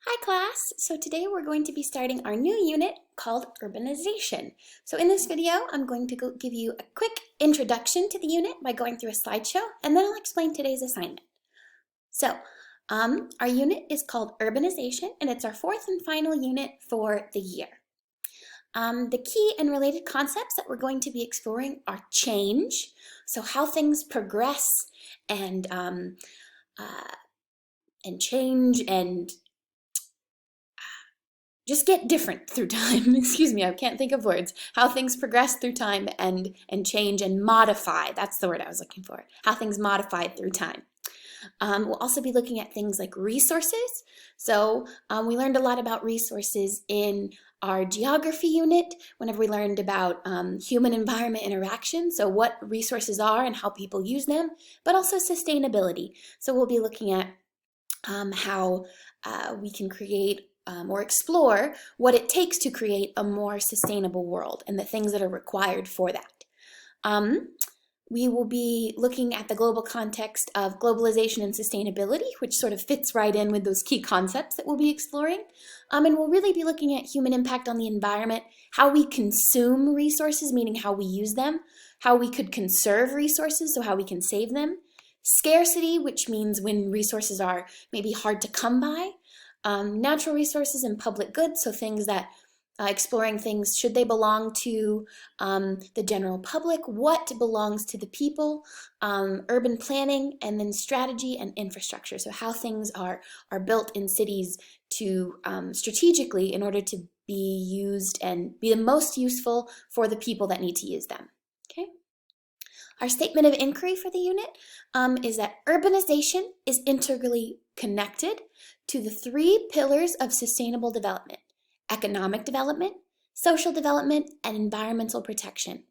Hi class! So today we're going to be starting our new unit called Urbanization. So in this video, I'm going to give you a quick introduction to the unit by going through a slideshow, and then I'll explain today's assignment. So our unit is called Urbanization, and it's our fourth and final unit for the year. The key and related concepts that we're going to be exploring are change, so how things progress and change and just get different through time. Excuse me, I can't think of words. How things progress through time and change and modify. That's the word I was looking for. How things modify through time. We'll also be looking at things like resources. So we learned a lot about resources in our geography unit whenever we learned about human-environment interaction, so what resources are and how people use them, but also sustainability. So we'll be looking at how we can create or explore what it takes to create a more sustainable world and the things that are required for that. We will be looking at the global context of globalization and sustainability, which sort of fits right in with those key concepts that we'll be exploring. And we'll really be looking at human impact on the environment, how we consume resources, meaning how we use them, how we could conserve resources, so how we can save them, scarcity, which means when resources are maybe hard to come by, natural resources and public goods, so things that exploring things, should they belong to the general public, what belongs to the people, urban planning, and then strategy and infrastructure, so how things are built in cities to strategically in order to be used and be the most useful for the people that need to use them. Okay. Our statement of inquiry for the unit is that urbanization is integrally connected to the three pillars of sustainable development: economic development, social development, and environmental protection.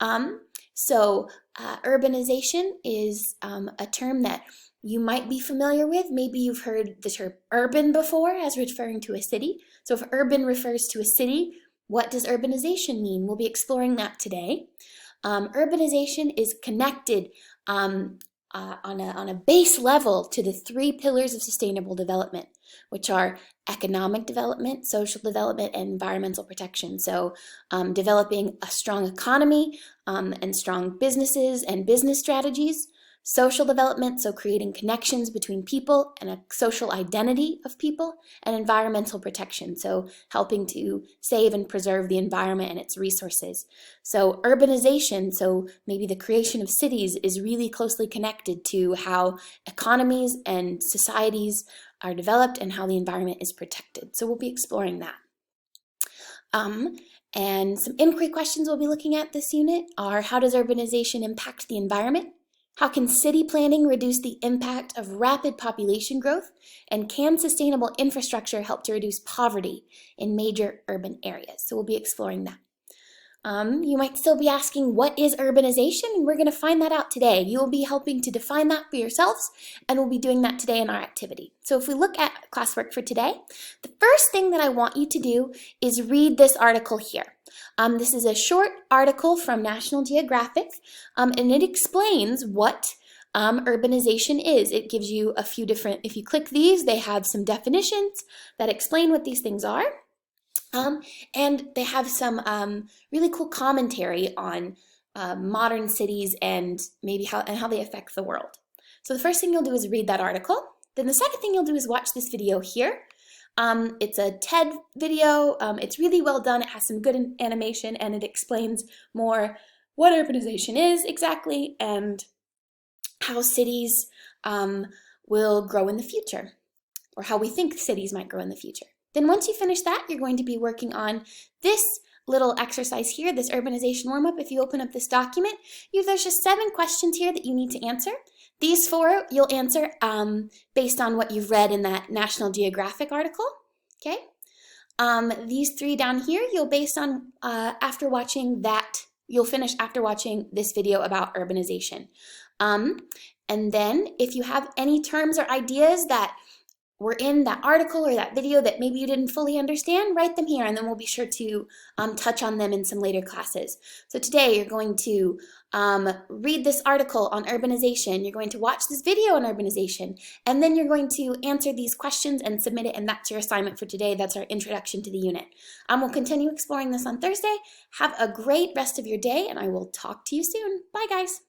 Urbanization is a term that you might be familiar with. Maybe you've heard the term urban before as referring to a city. So if urban refers to a city, what does urbanization mean? We'll be exploring that today. Urbanization is connected on a base level to the three pillars of sustainable development, which are economic development, social development, and environmental protection. So developing a strong economy and strong businesses and business strategies. Social development, so creating connections between people and a social identity of people, and environmental protection, so helping to save and preserve the environment and its resources. So urbanization, so maybe the creation of cities, is really closely connected to how economies and societies are developed and how the environment is protected. So we'll be exploring that. And some inquiry questions we'll be looking at this unit are: how does urbanization impact the environment? How can city planning reduce the impact of rapid population growth? And can sustainable infrastructure help to reduce poverty in major urban areas? So we'll be exploring that. You might still be asking, what is urbanization? And we're going to find that out today. You will be helping to define that for yourselves, and we'll be doing that today in our activity. So if we look at classwork for today, the first thing that I want you to do is read this article here. This is a short article from National Geographic, and it explains what urbanization is. It gives you a few different, if you click these, they have some definitions that explain what these things are. And they have some really cool commentary on modern cities and maybe how they affect the world. So the first thing you'll do is read that article. Then the second thing you'll do is watch this video here. It's a TED video. It's really well done. It has some good animation, and it explains more what urbanization is exactly and how cities will grow in the future, or how we think cities might grow in the future. Then once you finish that, you're going to be working on this little exercise here, this urbanization warm-up. If you open up this document, there's just 7 questions here that you need to answer. These 4 you'll answer based on what you've read in that National Geographic article, okay? These 3 down here, you'll base on after watching that, you'll finish after watching this video about urbanization. And then if you have any terms or ideas that were in that article or that video that maybe you didn't fully understand, write them here, and then we'll be sure to touch on them in some later classes. So today you're going to read this article on urbanization, you're going to watch this video on urbanization, and then you're going to answer these questions and submit it, and that's your assignment for today. That's our introduction to the unit. We'll continue exploring this on Thursday. Have a great rest of your day, and I will talk to you soon. Bye, guys.